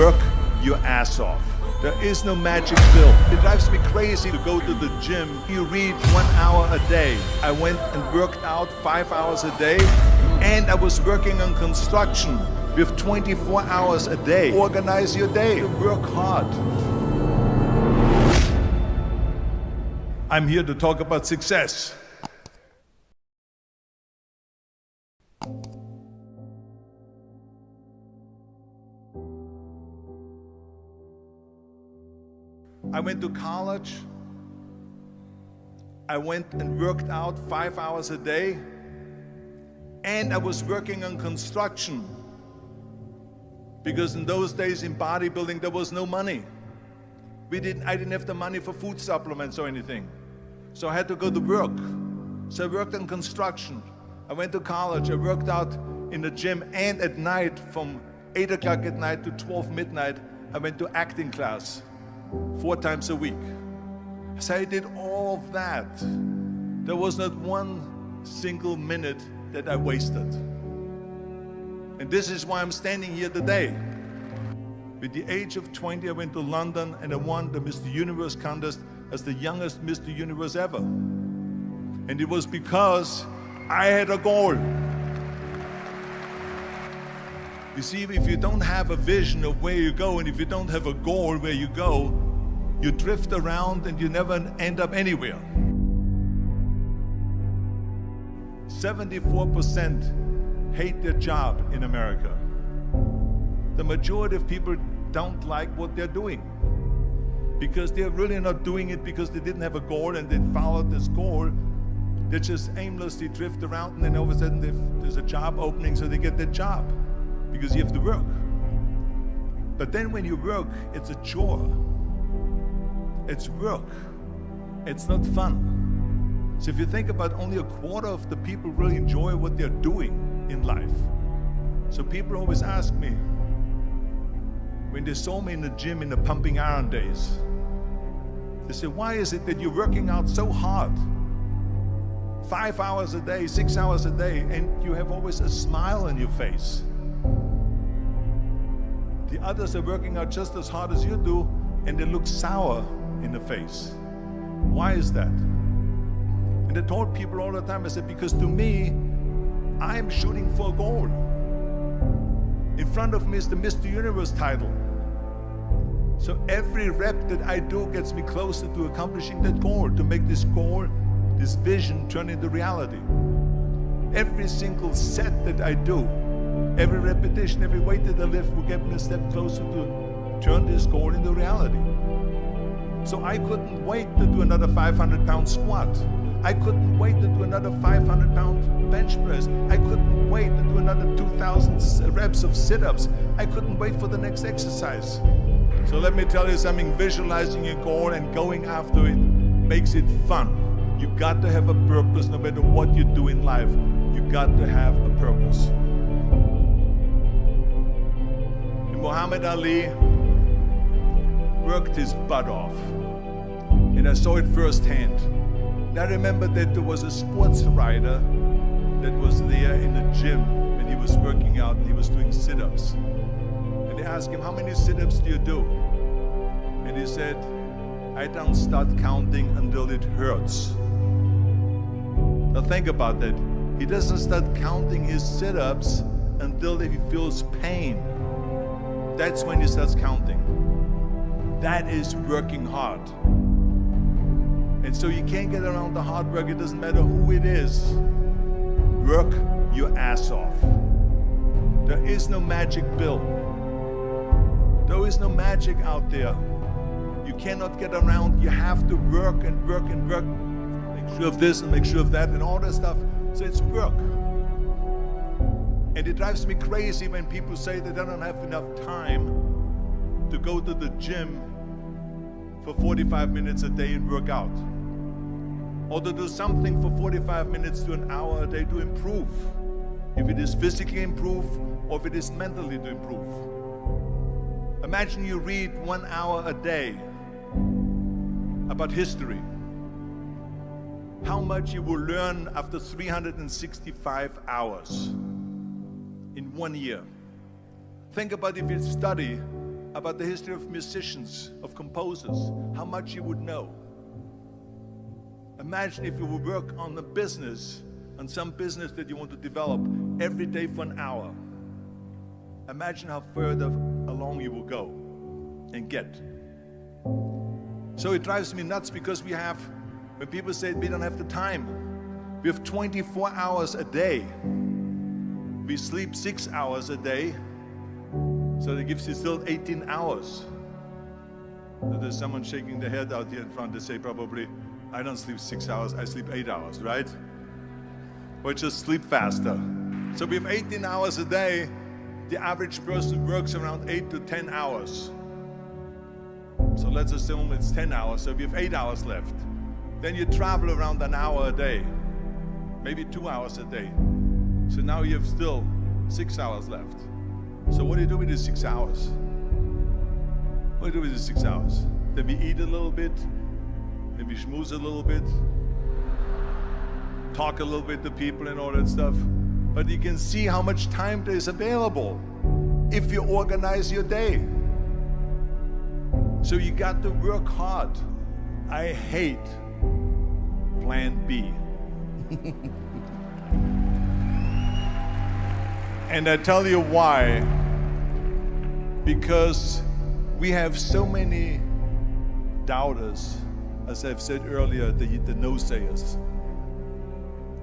Work your ass off. There is no magic pill. It drives me crazy to go to the gym. You read 1 hour a day. I went and worked out 5 hours a day, and I was working on construction with 24 hours a day. Organize your day. Work hard. I'm here to talk about success. I went to college. I went and worked out 5 hours a day, and I was working on construction because in those days in bodybuilding there was no money. I didn't have the money for food supplements or anything, so I had to go to work. So I worked on construction. I went to college. I worked out in the gym, and at night from 8 o'clock at night to 12 midnight I went to acting class 4 times a week. So I did all of that. There was not one single minute that I wasted. And this is why I'm standing here today. With the age of 20, I went to London and I won the Mr. Universe contest as the youngest Mr. Universe ever. And it was because I had a goal. You see, if you don't have a vision of where you go, and if you don't have a goal where you go, you drift around and you never end up anywhere. 74% hate their job in America. The majority of people don't like what they're doing because they're really not doing it because they didn't have a goal and they followed this goal. They just aimlessly drift around, and then all of a sudden there's a job opening, so they get that job because you have to work. But then when you work, it's a chore. It's work. It's not fun. So if you think about, only a quarter of the people really enjoy what they're doing in life. So people always ask me, when they saw me in the gym in the pumping iron days, they say, why is it that you're working out so hard? 5 hours a day, 6 hours a day, and you have always a smile on your face. The others are working out just as hard as you do, and they look sour in the face. Why is that? And I told people all the time, I said, because to me, I'm shooting for a goal. In front of me is the Mr. Universe title. So every rep that I do gets me closer to accomplishing that goal, to make this goal, this vision, turn into reality. Every single set that I do, every repetition, every weight that I lift will get me a step closer to turn this goal into reality. So I couldn't wait to do another 500-pound squat. I couldn't wait to do another 500-pound bench press. I couldn't wait to do another 2,000 reps of sit-ups. I couldn't wait for the next exercise. So let me tell you something, visualizing your goal and going after it makes it fun. You got to have a purpose no matter what you do in life. You got to have a purpose. Muhammad Ali worked his butt off, and I saw it firsthand. And I remember that there was a sports writer that was there in the gym when he was working out, and he was doing sit-ups. And they asked him, how many sit-ups do you do? And he said, I don't start counting until it hurts. Now think about that. He doesn't start counting his sit-ups until he feels pain. That's when he starts counting. That is working hard. And so you can't get around the hard work. It doesn't matter who it is. Work your ass off. There is no magic pill. There is no magic out there. You cannot get around. You have to work and work and work. Make sure of this and make sure of that and all that stuff. So it's work. And it drives me crazy when people say that they don't have enough time to go to the gym for 45 minutes a day and work out. Or to do something for 45 minutes to an hour a day to improve. If it is physically improve or if it is mentally to improve. Imagine you read 1 hour a day about history. How much you will learn after 365 hours in 1 year. Think about if you study about the history of musicians, of composers, how much you would know. Imagine if you would work on the business, on some business that you want to develop every day for an hour. Imagine how further along you will go and get. So it drives me nuts because when people say we don't have the time, we have 24 hours a day. We sleep 6 hours a day, so that gives you still 18 hours. So there's someone shaking their head out here in front to say probably, I don't sleep 6 hours, I sleep 8 hours, right? Or just sleep faster. So we have 18 hours a day. The average person works around 8 to 10 hours. So let's assume it's 10 hours, so we have 8 hours left. Then you travel around an hour a day, maybe 2 hours a day. So now you have still 6 hours left. So what do you do with these 6 hours? What do you do with these 6 hours? Then we eat a little bit, then we schmooze a little bit, talk a little bit to people and all that stuff. But you can see how much time there is available if you organize your day. So you got to work hard. I hate plan B. And I tell you why. Because we have so many doubters, as I've said earlier, the no-sayers.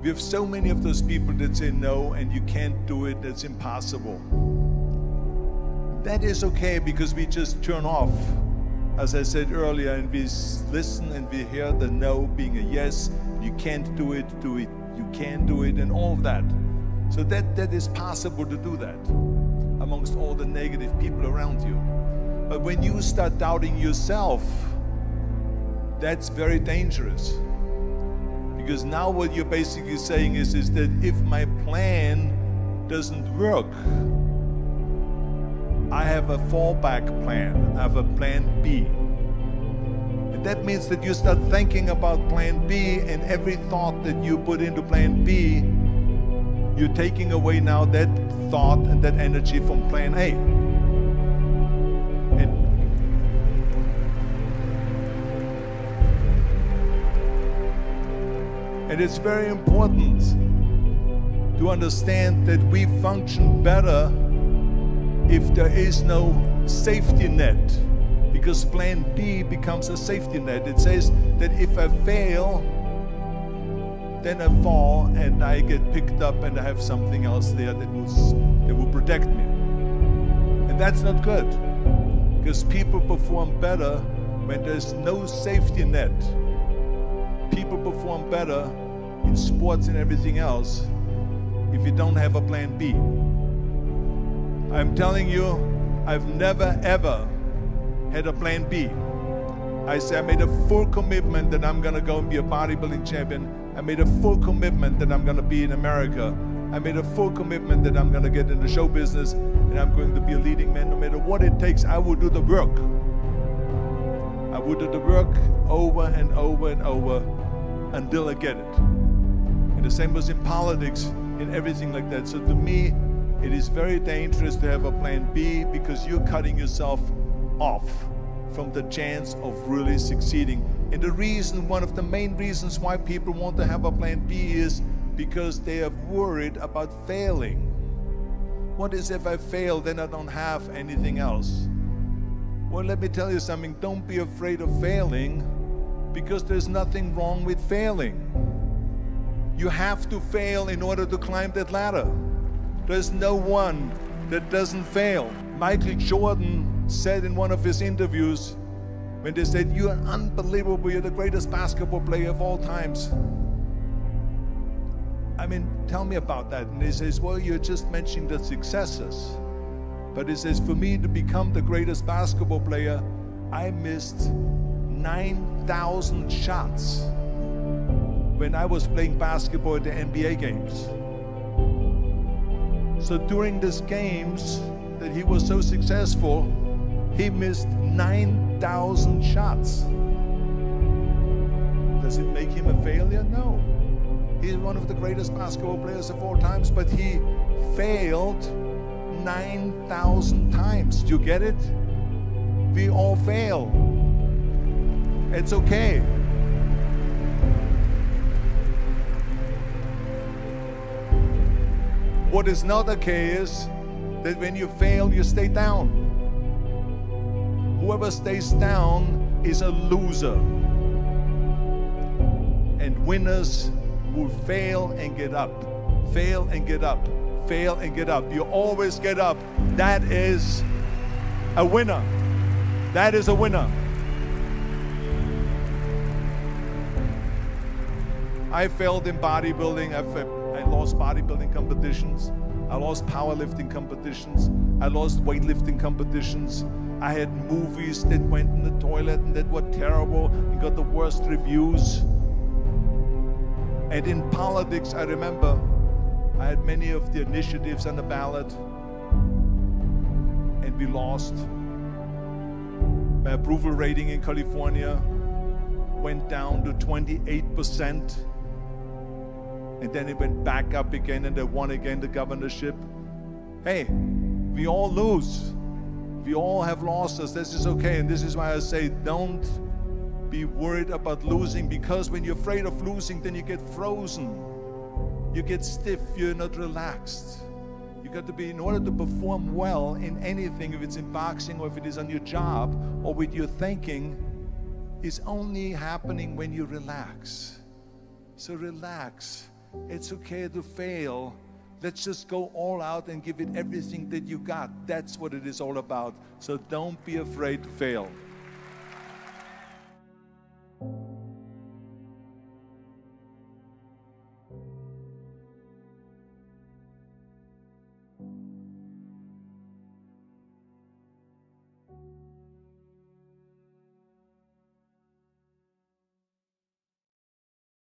We have so many of those people that say no and you can't do it, that's impossible. That is okay because we just turn off, as I said earlier, and we listen and we hear the no being a yes. You can't do it, you can do it, and all of that. So that is possible to do that amongst all the negative people around you. But when you start doubting yourself, that's very dangerous. Because now what you're basically saying is that if my plan doesn't work, I have a fallback plan, I have a plan B. And that means that you start thinking about plan B, and every thought that you put into plan B, you're taking away now that thought and that energy from plan A. And it's very important to understand that we function better if there is no safety net, because plan B becomes a safety net. It says that if I fail, then I fall and I get picked up and I have something else there that will protect me. And that's not good, because people perform better when there's no safety net. People perform better in sports and everything else if you don't have a plan B. I'm telling you, I've never ever had a plan B. I made a full commitment that I'm gonna go and be a bodybuilding champion. I made a full commitment that I'm gonna be in America. I made a full commitment that I'm gonna get in the show business and I'm going to be a leading man. No matter what it takes, I will do the work. I will do the work over and over and over until I get it. And the same was in politics, in everything like that. So to me, it is very dangerous to have a plan B, because you're cutting yourself off from the chance of really succeeding. And the reason, one of the main reasons why people want to have a plan B is because they are worried about failing. What is if I fail, then I don't have anything else? Well, let me tell you something. Don't be afraid of failing, because there's nothing wrong with failing. You have to fail in order to climb that ladder. There's no one that doesn't fail. Michael Jordan said in one of his interviews, when they said, "You're unbelievable, you're the greatest basketball player of all times." I mean, tell me about that. And he says, well, you're just mentioning the successes. But he says, for me to become the greatest basketball player, I missed 9,000 shots when I was playing basketball at the NBA games. So during these games that he was so successful, he missed 9,000 shots. Does it make him a failure? No. He's one of the greatest basketball players of all times, but he failed 9,000 times. Do you get it? We all fail. It's okay. What is not okay is that when you fail, you stay down. Whoever stays down is a loser. And winners will fail and get up. Fail and get up. Fail and get up. You always get up. That is a winner. That is a winner. I failed in bodybuilding. I lost bodybuilding competitions. I lost powerlifting competitions. I lost weightlifting competitions. I had movies that went in the toilet and that were terrible and got the worst reviews. And in politics, I remember I had many of the initiatives on the ballot, and we lost. My approval rating in California went down to 28%, and then it went back up again, and I won again the governorship. Hey, we all lose. We all have losses. This is okay, and this is why I say don't be worried about losing, because when you're afraid of losing, then you get frozen. You get stiff, you're not relaxed. You got to be, in order to perform well in anything, if it's in boxing or if it is on your job or with your thinking, is only happening when you relax. So relax. It's okay to fail. Let's just go all out and give it everything that you got. That's what it is all about. So don't be afraid to fail.